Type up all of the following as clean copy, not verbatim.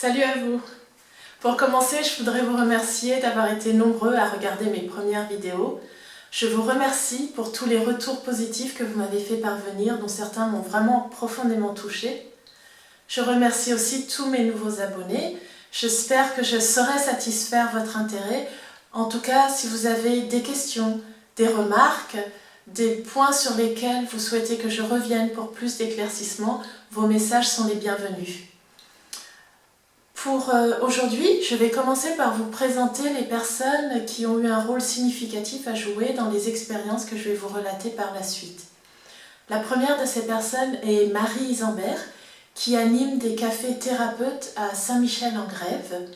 Salut à vous! Pour commencer, je voudrais vous remercier d'avoir été nombreux à regarder mes premières vidéos. Je vous remercie pour tous les retours positifs que vous m'avez fait parvenir, dont certains m'ont vraiment profondément touchée. Je remercie aussi tous mes nouveaux abonnés. J'espère que je saurai satisfaire votre intérêt. En tout cas, si vous avez des questions, des remarques, des points sur lesquels vous souhaitez que je revienne pour plus d'éclaircissement, vos messages sont les bienvenus. Pour aujourd'hui, je vais commencer par vous présenter les personnes qui ont eu un rôle significatif à jouer dans les expériences que je vais vous relater par la suite. La première de ces personnes est Marie Isambert, qui anime des cafés thérapeutes à Saint-Michel-en-Grève.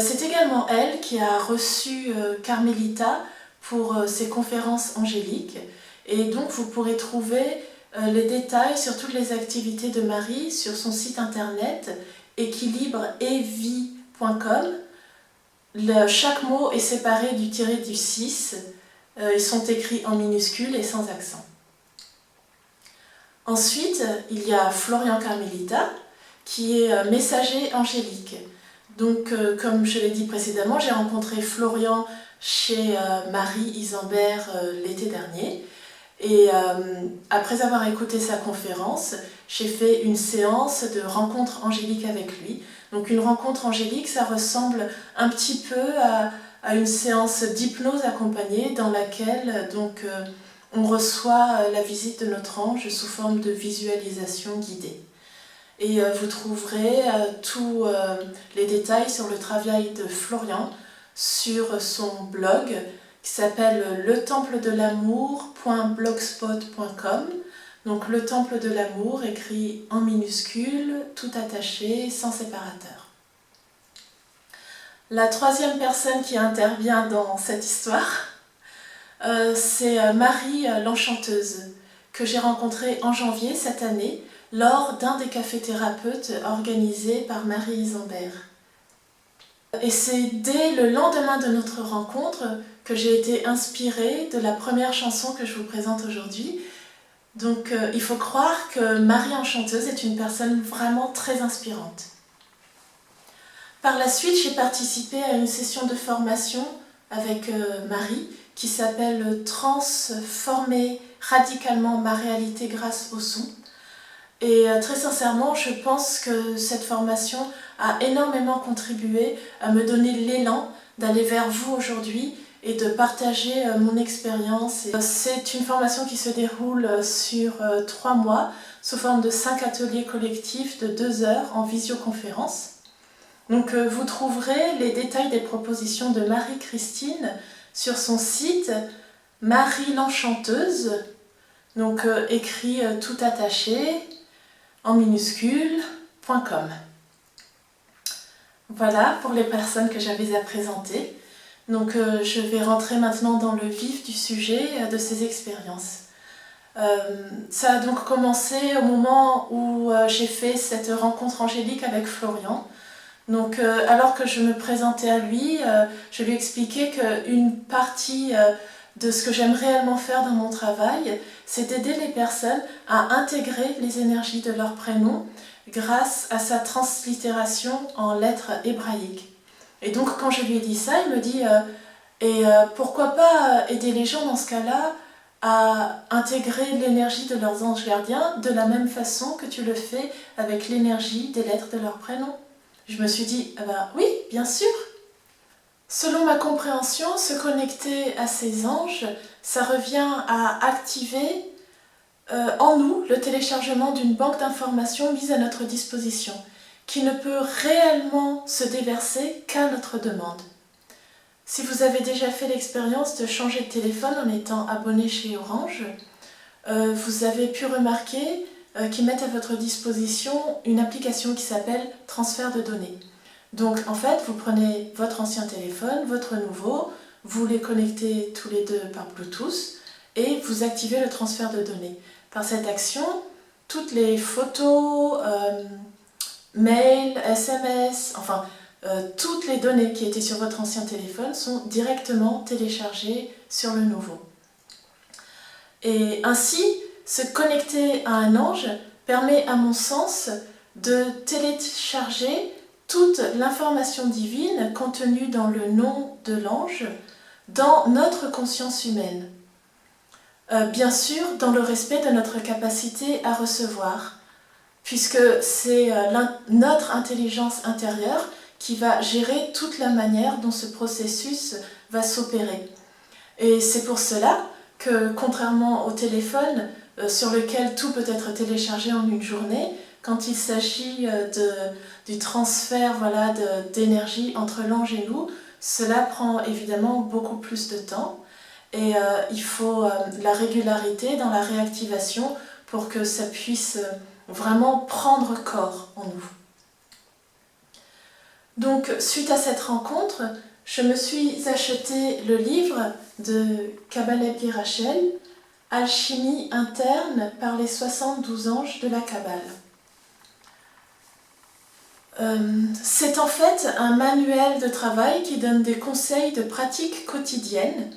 C'est également elle qui a reçu Carmelita pour ses conférences angéliques. Et donc vous pourrez trouver les détails sur toutes les activités de Marie sur son site internet équilibre-et-vie.com. Chaque mot est séparé du tiré du 6. Ils sont écrits en minuscules et sans accent. Ensuite, il y a Florian Carmelita, qui est messager angélique. Donc, comme je l'ai dit précédemment, j'ai rencontré Florian chez Marie Isambert l'été dernier. Et après avoir écouté sa conférence, j'ai fait une séance de rencontre angélique avec lui. Donc une rencontre angélique, ça ressemble un petit peu à une séance d'hypnose accompagnée dans laquelle on reçoit la visite de notre ange sous forme de visualisation guidée. Et vous trouverez tous les détails sur le travail de Florian sur son blog qui s'appelle letempledelamour.blogspot.com. Donc le temple de l'amour écrit en minuscules, tout attaché, sans séparateur. La troisième personne qui intervient dans cette histoire, c'est Marie l'Enchanteuse, que j'ai rencontrée en janvier cette année lors d'un des cafés thérapeutes organisés par Marie Isambert. Et c'est dès le lendemain de notre rencontre que j'ai été inspirée de la première chanson que je vous présente aujourd'hui. Donc il faut croire que Marie Enchanteuse est une personne vraiment très inspirante. Par la suite, j'ai participé à une session de formation avec Marie qui s'appelle « Transformer radicalement ma réalité grâce au son ». Et très sincèrement, je pense que cette formation a énormément contribué à me donner l'élan d'aller vers vous aujourd'hui et de partager mon expérience. C'est une formation qui se déroule sur 3 mois sous forme de 5 ateliers collectifs de 2 heures en visioconférence. Donc vous trouverez les détails des propositions de Marie-Christine sur son site Marie l'Enchanteuse, donc écrit tout attaché en minuscules.com. Voilà pour les personnes que j'avais à présenter. Donc je vais rentrer maintenant dans le vif du sujet de ces expériences. Ça a donc commencé au moment où j'ai fait cette rencontre angélique avec Florian. Donc alors que je me présentais à lui, je lui expliquais qu'une partie de ce que j'aime réellement faire dans mon travail, c'est d'aider les personnes à intégrer les énergies de leur prénom grâce à sa translittération en lettres hébraïques. Et donc quand je lui ai dit ça, il me dit pourquoi pas aider les gens dans ce cas-là à intégrer l'énergie de leurs anges gardiens de la même façon que tu le fais avec l'énergie des lettres de leur prénom. Je me suis dit, oui, bien sûr. Selon ma compréhension, se connecter à ces anges, ça revient à activer en nous le téléchargement d'une banque d'informations mise à notre disposition, qui ne peut réellement se déverser qu'à notre demande. Si vous avez déjà fait l'expérience de changer de téléphone en étant abonné chez Orange, vous avez pu remarquer qu'ils mettent à votre disposition une application qui s'appelle transfert de données. Donc en fait, vous prenez votre ancien téléphone, votre nouveau, vous les connectez tous les deux par Bluetooth et vous activez le transfert de données. Par cette action, toutes les photos, mails, SMS, enfin toutes les données qui étaient sur votre ancien téléphone sont directement téléchargées sur le nouveau. Et ainsi, se connecter à un ange permet à mon sens de télécharger toute l'information divine contenue dans le nom de l'ange dans notre conscience humaine. Bien sûr, dans le respect de notre capacité à recevoir, puisque c'est notre intelligence intérieure qui va gérer toute la manière dont ce processus va s'opérer. Et c'est pour cela que, contrairement au téléphone, sur lequel tout peut être téléchargé en une journée, quand il s'agit du transfert d'énergie entre l'ange et nous, cela prend évidemment beaucoup plus de temps et il faut la régularité dans la réactivation pour que ça puisse vraiment prendre corps en nous. Donc, suite à cette rencontre, je me suis acheté le livre de Kabbalah Guy Rachel, Alchimie interne par les 72 anges de la Kabbale. C'est en fait un manuel de travail qui donne des conseils de pratiques quotidiennes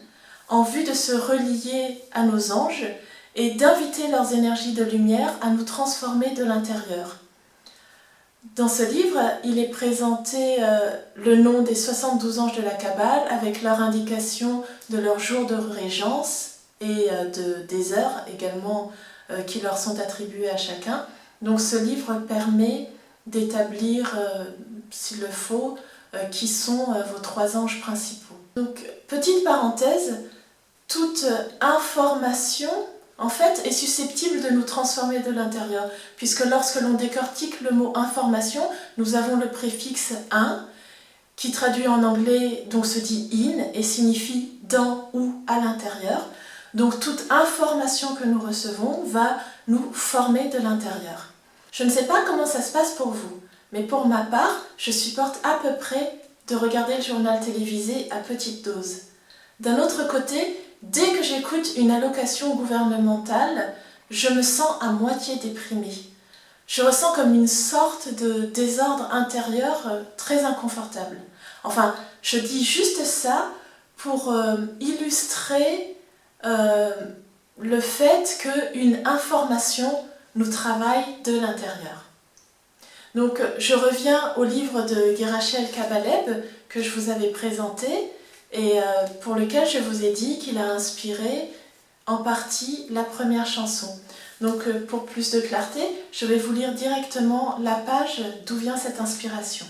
en vue de se relier à nos anges et d'inviter leurs énergies de lumière à nous transformer de l'intérieur. Dans ce livre, il est présenté le nom des 72 anges de la Kabbale avec leur indication de leur jour de régence et des heures également qui leur sont attribuées à chacun. Donc ce livre permet d'établir, s'il le faut, qui sont vos 3 anges principaux. Donc, petite parenthèse, toute information en fait est susceptible de nous transformer de l'intérieur, puisque lorsque l'on décortique le mot information, nous avons le préfixe in, qui traduit en anglais donc se dit in et signifie dans ou à l'intérieur. Donc toute information que nous recevons va nous former de l'intérieur. Je ne sais pas comment ça se passe pour vous, mais pour ma part, je supporte à peu près de regarder le journal télévisé à petite dose. D'un autre côté, dès que j'écoute une allocation gouvernementale, je me sens à moitié déprimée. Je ressens comme une sorte de désordre intérieur très inconfortable. Enfin, je dis juste ça pour illustrer le fait qu'une information nous travaille de l'intérieur. Donc, je reviens au livre de Guy Rachel Kabbaleb que je vous avais présenté et pour lequel je vous ai dit qu'il a inspiré en partie la première chanson. Donc, pour plus de clarté, je vais vous lire directement la page d'où vient cette inspiration.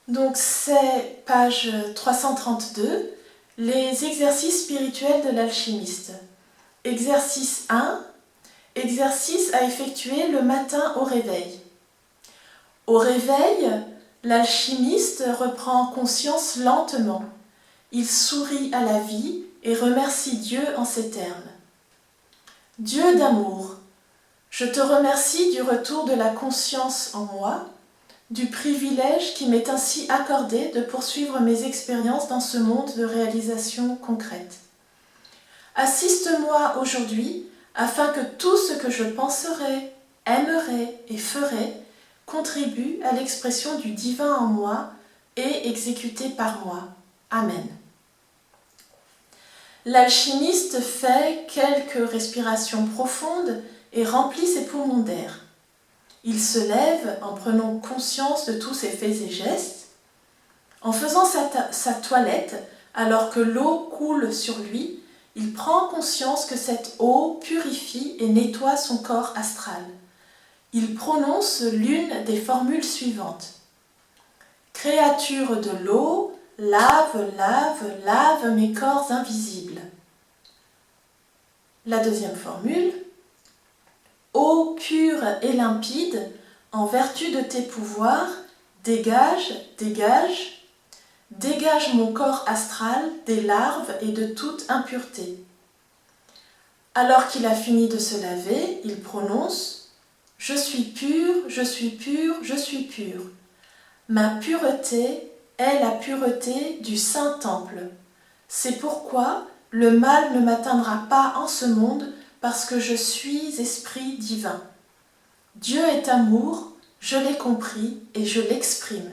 Donc, c'est page 332, les exercices spirituels de l'alchimiste. Exercice 1, exercice à effectuer le matin au réveil. Au réveil, l'alchimiste reprend conscience lentement. Il sourit à la vie et remercie Dieu en ces termes. Dieu d'amour, je te remercie du retour de la conscience en moi, du privilège qui m'est ainsi accordé de poursuivre mes expériences dans ce monde de réalisation concrète. Assiste-moi aujourd'hui afin que tout ce que je penserai, aimerai et ferai contribue à l'expression du divin en moi et exécuté par moi. Amen. L'alchimiste fait quelques respirations profondes et remplit ses poumons d'air. Il se lève en prenant conscience de tous ses faits et gestes. En faisant sa toilette, alors que l'eau coule sur lui, il prend conscience que cette eau purifie et nettoie son corps astral. Il prononce l'une des formules suivantes. Créature de l'eau, lave, lave, lave mes corps invisibles. La deuxième formule. Eau pure et limpide, en vertu de tes pouvoirs, dégage, dégage, dégage mon corps astral des larves et de toute impureté. Alors qu'il a fini de se laver, il prononce « Je suis pur, je suis pur, je suis pur. Ma pureté est la pureté du Saint-Temple. C'est pourquoi le mal ne m'atteindra pas en ce monde parce que je suis esprit divin. Dieu est amour, je l'ai compris et je l'exprime. »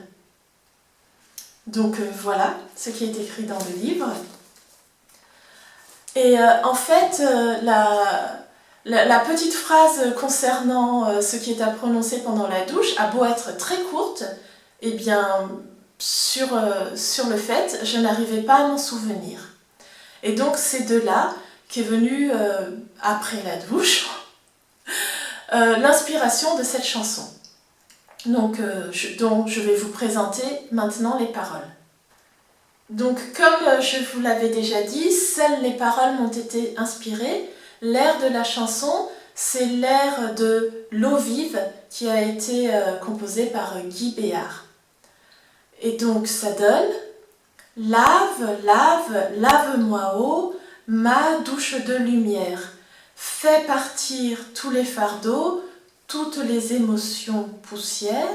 Donc voilà ce qui est écrit dans le livre. Et en fait, La petite phrase concernant ce qui est à prononcer pendant la douche a beau être très courte, eh bien, sur le fait, je n'arrivais pas à m'en souvenir. Et donc c'est de là qu'est venue, après la douche, l'inspiration de cette chanson. Donc, dont je vais vous présenter maintenant les paroles. Donc, comme je vous l'avais déjà dit, seules les paroles m'ont été inspirées. L'air de la chanson, c'est l'air de L'eau vive qui a été composé par Guy Béard. Et donc, ça donne Lave, lave, lave-moi eau, ma douche de lumière. Fais partir tous les fardeaux, toutes les émotions poussières.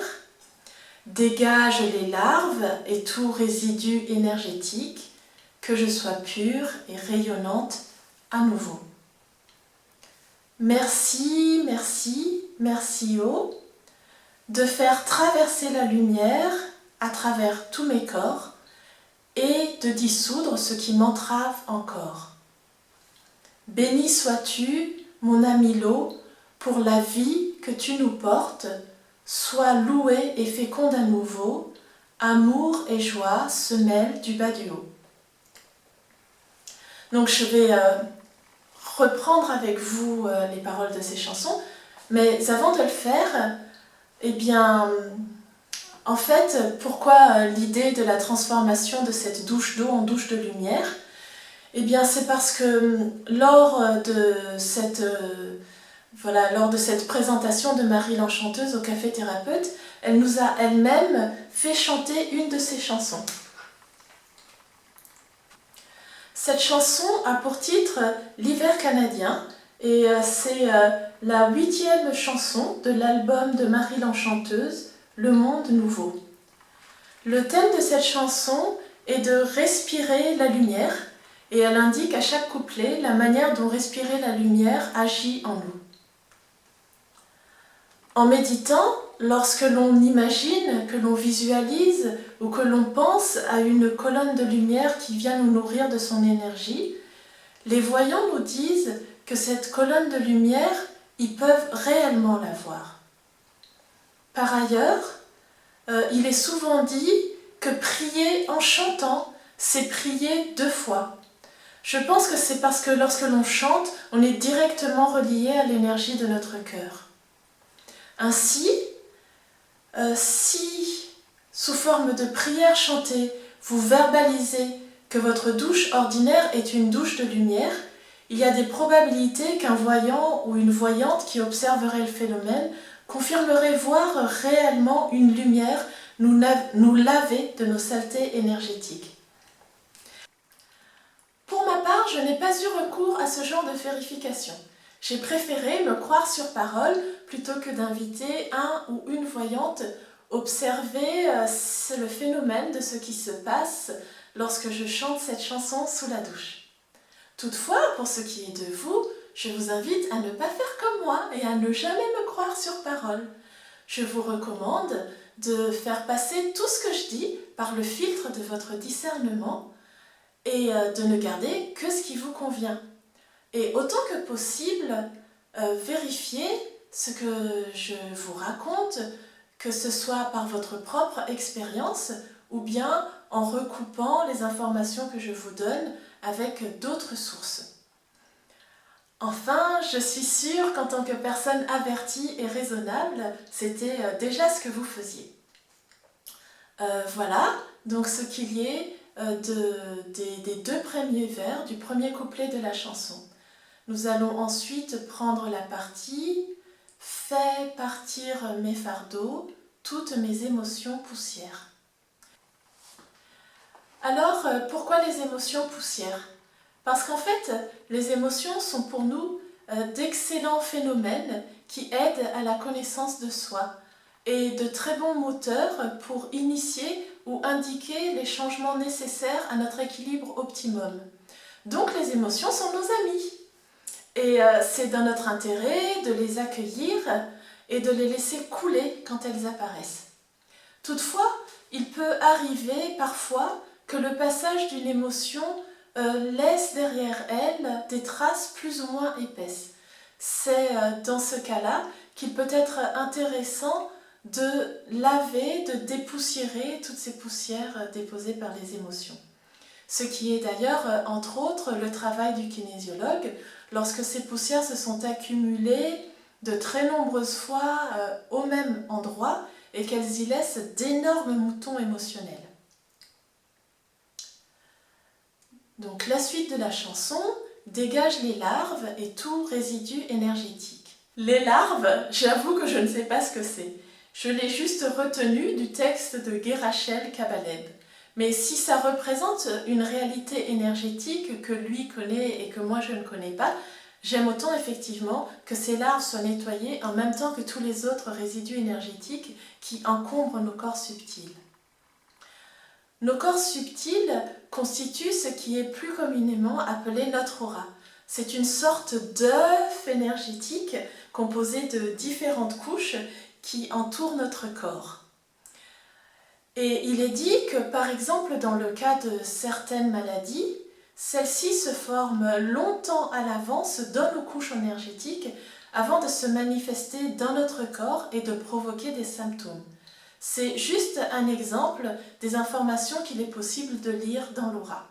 Dégage les larves et tout résidu énergétique, que je sois pure et rayonnante à nouveau. Merci, merci, merci eau, de faire traverser la lumière à travers tous mes corps et de dissoudre ce qui m'entrave encore. Béni sois-tu, mon ami l'eau, pour la vie que tu nous portes. Sois loué et féconde à nouveau, amour et joie se mêlent du bas du haut. Donc je vais reprendre avec vous les paroles de ces chansons, mais avant de le faire, eh bien, en fait, pourquoi l'idée de la transformation de cette douche d'eau en douche de lumière? Eh bien, c'est parce que lors de cette présentation de Marie l'Enchanteuse au Café Thérapeute, elle nous a elle-même fait chanter une de ses chansons. Cette chanson a pour titre « L'hiver canadien » et c'est la 8e chanson de l'album de Marie l'Enchanteuse, Le Monde Nouveau. Le thème de cette chanson est de respirer la lumière et elle indique à chaque couplet la manière dont respirer la lumière agit en nous. En méditant, lorsque l'on imagine, que l'on visualise ou que l'on pense à une colonne de lumière qui vient nous nourrir de son énergie, les voyants nous disent que cette colonne de lumière, ils peuvent réellement la voir. Par ailleurs, il est souvent dit que prier en chantant, c'est prier 2 fois. Je pense que c'est parce que lorsque l'on chante, on est directement relié à l'énergie de notre cœur. Ainsi, si, sous forme de prière chantée, vous verbalisez que votre douche ordinaire est une douche de lumière, il y a des probabilités qu'un voyant ou une voyante qui observerait le phénomène confirmerait voir réellement une lumière nous laver de nos saletés énergétiques. Pour ma part, je n'ai pas eu recours à ce genre de vérification. J'ai préféré me croire sur parole plutôt que d'inviter un ou une voyante observer le phénomène de ce qui se passe lorsque je chante cette chanson sous la douche. Toutefois, pour ce qui est de vous, je vous invite à ne pas faire comme moi et à ne jamais me croire sur parole. Je vous recommande de faire passer tout ce que je dis par le filtre de votre discernement et de ne garder que ce qui vous convient. Et autant que possible, vérifiez ce que je vous raconte, que ce soit par votre propre expérience ou bien en recoupant les informations que je vous donne avec d'autres sources. Enfin, je suis sûre qu'en tant que personne avertie et raisonnable, c'était déjà ce que vous faisiez. Voilà, donc ce qu'il y est des 2 premiers vers du premier couplet de la chanson. Nous allons ensuite prendre la partie « Fais partir mes fardeaux, toutes mes émotions poussières ». Alors, pourquoi les émotions poussières? Parce qu'en fait, les émotions sont pour nous d'excellents phénomènes qui aident à la connaissance de soi et de très bons moteurs pour initier ou indiquer les changements nécessaires à notre équilibre optimum. Donc les émotions sont nos amis. Et c'est dans notre intérêt de les accueillir et de les laisser couler quand elles apparaissent. Toutefois, il peut arriver parfois que le passage d'une émotion laisse derrière elle des traces plus ou moins épaisses. c'est dans ce cas-là qu'il peut être intéressant de laver, de dépoussiérer toutes ces poussières déposées par les émotions. Ce qui est d'ailleurs, entre autres, le travail du kinésiologue, lorsque ces poussières se sont accumulées de très nombreuses fois au même endroit et qu'elles y laissent d'énormes moutons émotionnels. Donc la suite de la chanson dégage les larves et tout résidu énergétique. Les larves, j'avoue que je ne sais pas ce que c'est. Je l'ai juste retenu du texte de Guerachel Cabaleb. Mais si ça représente une réalité énergétique que lui connaît et que moi je ne connais pas, j'aime autant effectivement que ces larves soient nettoyées en même temps que tous les autres résidus énergétiques qui encombrent nos corps subtils. Nos corps subtils constituent ce qui est plus communément appelé notre aura. C'est une sorte d'œuf énergétique composé de différentes couches qui entourent notre corps. Et il est dit que, par exemple, dans le cas de certaines maladies, celles-ci se forment longtemps à l'avance dans nos couches énergétiques avant de se manifester dans notre corps et de provoquer des symptômes. C'est juste un exemple des informations qu'il est possible de lire dans l'aura.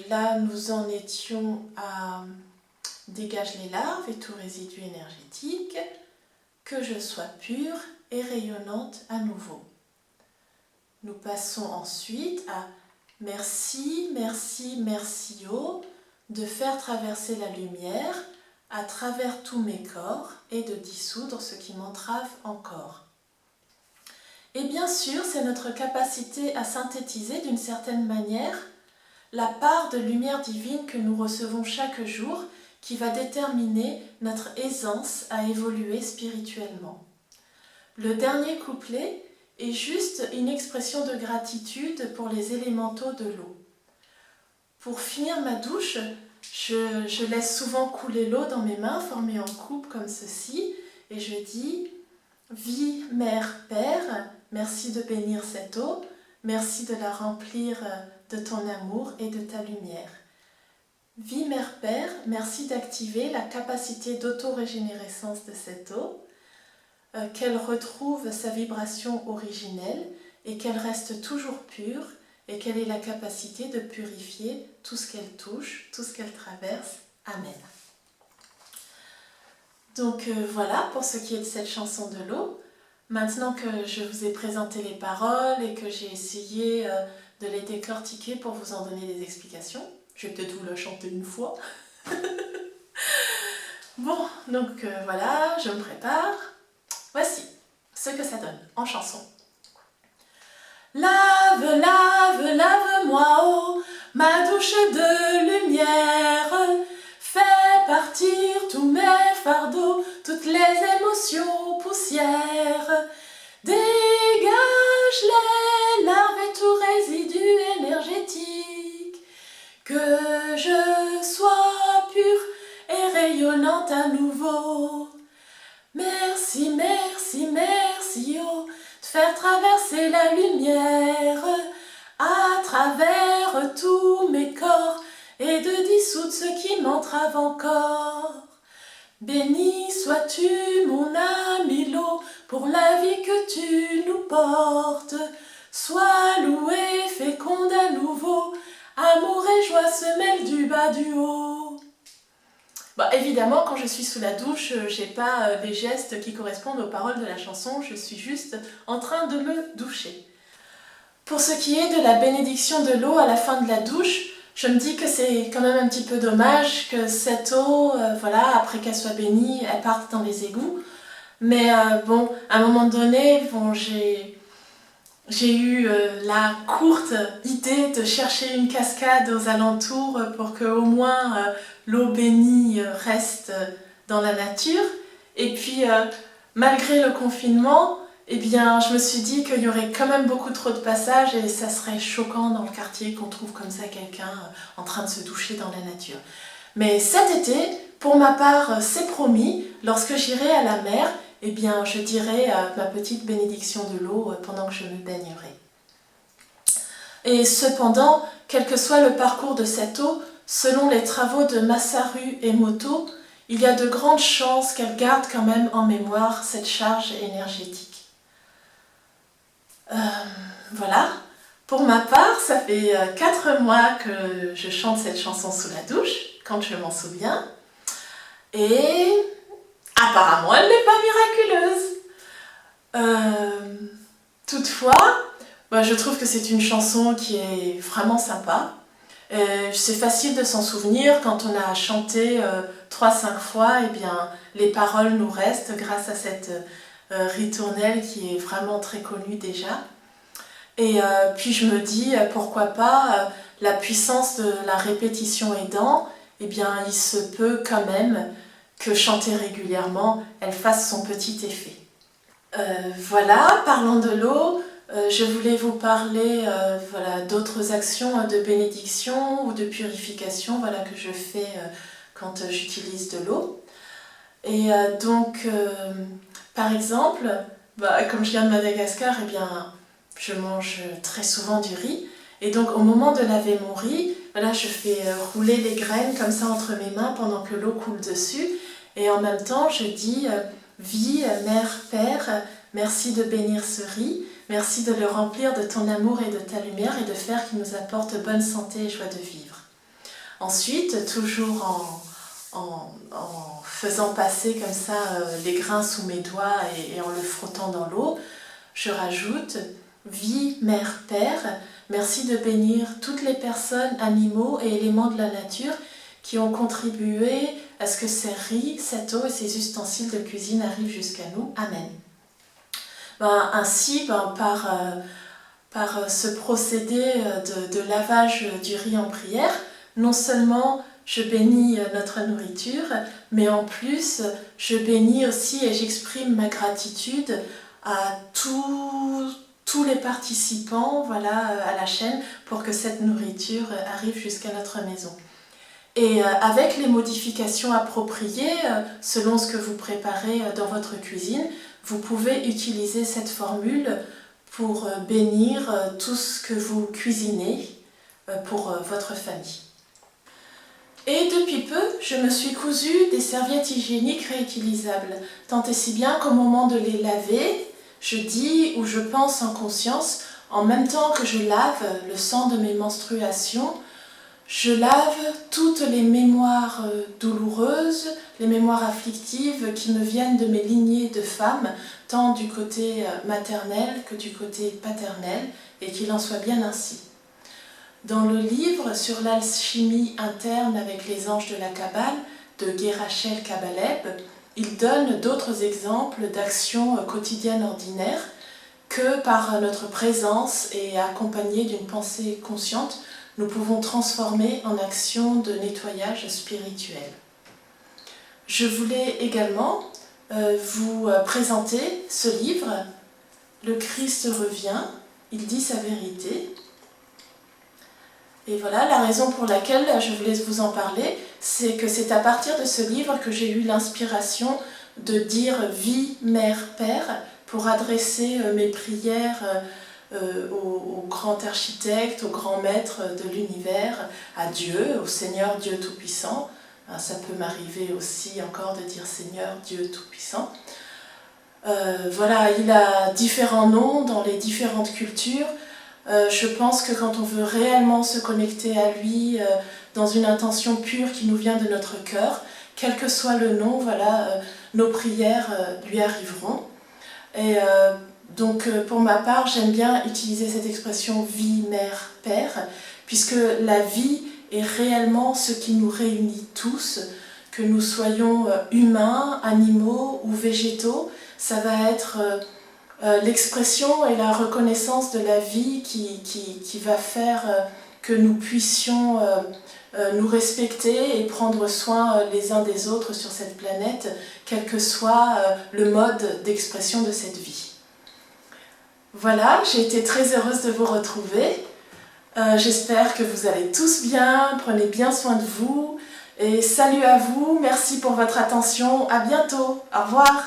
Là, nous en étions à dégage les larves et tout résidu énergétique, que je sois pure et rayonnante à nouveau. Nous passons ensuite à merci, merci, merci, oh, de faire traverser la lumière à travers tous mes corps et de dissoudre ce qui m'entrave encore. Et bien sûr, c'est notre capacité à synthétiser d'une certaine manière la part de lumière divine que nous recevons chaque jour qui va déterminer notre aisance à évoluer spirituellement. Le dernier couplet est juste une expression de gratitude pour les élémentaux de l'eau. Pour finir ma douche, je laisse souvent couler l'eau dans mes mains, formées en coupe comme ceci, et je dis « Vie, Mère, Père, merci de bénir cette eau, merci de la remplir de ton amour et de ta lumière. Vie, Mère, Père, merci d'activer la capacité d'auto-régénérescence de cette eau, qu'elle retrouve sa vibration originelle et qu'elle reste toujours pure et qu'elle ait la capacité de purifier tout ce qu'elle touche, tout ce qu'elle traverse. Amen. » Donc voilà pour ce qui est de cette chanson de l'eau. Maintenant que je vous ai présenté les paroles et que j'ai essayé de les décortiquer pour vous en donner des explications, je vais peut-être vous la chanter une fois. Bon, donc voilà, je me prépare. Voici ce que ça donne en chanson. Lave, lave, lave-moi, oh, ma douche de lumière. Fais partir tous mes fardeaux, toutes les émotions poussières. Dégage les larves et tout résidu énergétique. Que je sois pure et rayonnante à nouveau. Merci, merci, merci, oh, de faire traverser la lumière à travers tous mes corps et de dissoudre ce qui m'entrave encore. Béni sois-tu, mon ami l'eau, pour la vie que tu nous portes. Sois loué, féconde à nouveau, amour et joie se mêlent du bas du haut. Évidemment, quand je suis sous la douche, j'ai pas les gestes qui correspondent aux paroles de la chanson, je suis juste en train de me doucher. Pour ce qui est de la bénédiction de l'eau à la fin de la douche, je me dis que c'est quand même un petit peu dommage que cette eau, après qu'elle soit bénie, elle parte dans les égouts. Mais à un moment donné, j'ai eu la courte idée de chercher une cascade aux alentours pour que au moins l'eau bénie reste dans la nature. Et puis, malgré le confinement, je me suis dit qu'il y aurait quand même beaucoup trop de passages et ça serait choquant dans le quartier qu'on trouve comme ça quelqu'un en train de se doucher dans la nature. Mais cet été, pour ma part, c'est promis, lorsque j'irai à la mer, je dirai ma petite bénédiction de l'eau pendant que je me baignerai. Et cependant, quel que soit le parcours de cette eau, selon les travaux de Masaru Emoto, il y a de grandes chances qu'elle garde quand même en mémoire cette charge énergétique. Voilà. Pour ma part, ça fait 4 mois que je chante cette chanson sous la douche, quand je m'en souviens. Et apparemment, elle n'est pas miraculeuse. Toutefois, je trouve que c'est une chanson qui est vraiment sympa. C'est facile de s'en souvenir quand on a chanté 3-5 fois, et bien les paroles nous restent grâce à cette ritournelle qui est vraiment très connue déjà. Et puis je me dis, pourquoi pas, la puissance de la répétition aidant, eh bien il se peut quand même que chanter régulièrement, elle fasse son petit effet. Voilà, parlant de l'eau, je voulais vous parler d'autres actions de bénédiction ou de purification que je fais quand j'utilise de l'eau. Et par exemple, comme je viens de Madagascar, eh bien, je mange très souvent du riz. Et donc au moment de laver mon riz, je fais rouler les graines comme ça entre mes mains pendant que l'eau coule dessus. Et en même temps, je dis vie, mère, père, merci de bénir ce riz, merci de le remplir de ton amour et de ta lumière et de faire qu'il nous apporte bonne santé et joie de vivre. Ensuite, toujours en faisant passer comme ça les grains sous mes doigts et en le frottant dans l'eau, je rajoute vie, mère, père, merci de bénir toutes les personnes, animaux et éléments de la nature qui ont contribué à ce que ces riz, cette eau et ces ustensiles de cuisine arrivent jusqu'à nous. Amen. Ainsi, par ce procédé de lavage du riz en prière, non seulement je bénis notre nourriture, mais en plus, je bénis aussi et j'exprime ma gratitude à tous les participants à la chaîne pour que cette nourriture arrive jusqu'à notre maison. Et avec les modifications appropriées, selon ce que vous préparez dans votre cuisine, vous pouvez utiliser cette formule pour bénir tout ce que vous cuisinez pour votre famille. Et depuis peu, je me suis cousu des serviettes hygiéniques réutilisables, tant et si bien qu'au moment de les laver, je dis ou je pense en conscience, en même temps que je lave le sang de mes menstruations, je lave toutes les mémoires douloureuses, les mémoires afflictives qui me viennent de mes lignées de femmes, tant du côté maternel que du côté paternel, et qu'il en soit bien ainsi. Dans le livre sur l'alchimie interne avec les anges de la Kabbale de Gerachel Kabalev, il donne d'autres exemples d'actions quotidiennes ordinaires que par notre présence et accompagnées d'une pensée consciente, nous pouvons transformer en action de nettoyage spirituel. Je voulais également vous présenter ce livre, Le Christ revient, il dit sa vérité. Et voilà, la raison pour laquelle je voulais vous en parler, c'est que c'est à partir de ce livre que j'ai eu l'inspiration de dire « vie, mère, père » pour adresser mes prières au grand architecte, au grand maître de l'univers, à Dieu, au Seigneur Dieu Tout-Puissant. Ça peut m'arriver aussi encore de dire Seigneur Dieu Tout-Puissant. Il a différents noms dans les différentes cultures. Je pense que quand on veut réellement se connecter à lui dans une intention pure qui nous vient de notre cœur, quel que soit le nom, nos prières lui arriveront. Et donc pour ma part, j'aime bien utiliser cette expression vie, mère, père, puisque la vie est réellement ce qui nous réunit tous, que nous soyons humains, animaux ou végétaux. Ça va être l'expression et la reconnaissance de la vie qui va faire que nous puissions nous respecter et prendre soin les uns des autres sur cette planète, quel que soit le mode d'expression de cette vie. Voilà, j'ai été très heureuse de vous retrouver. J'espère que vous allez tous bien, prenez bien soin de vous. Et salut à vous, merci pour votre attention, à bientôt, au revoir.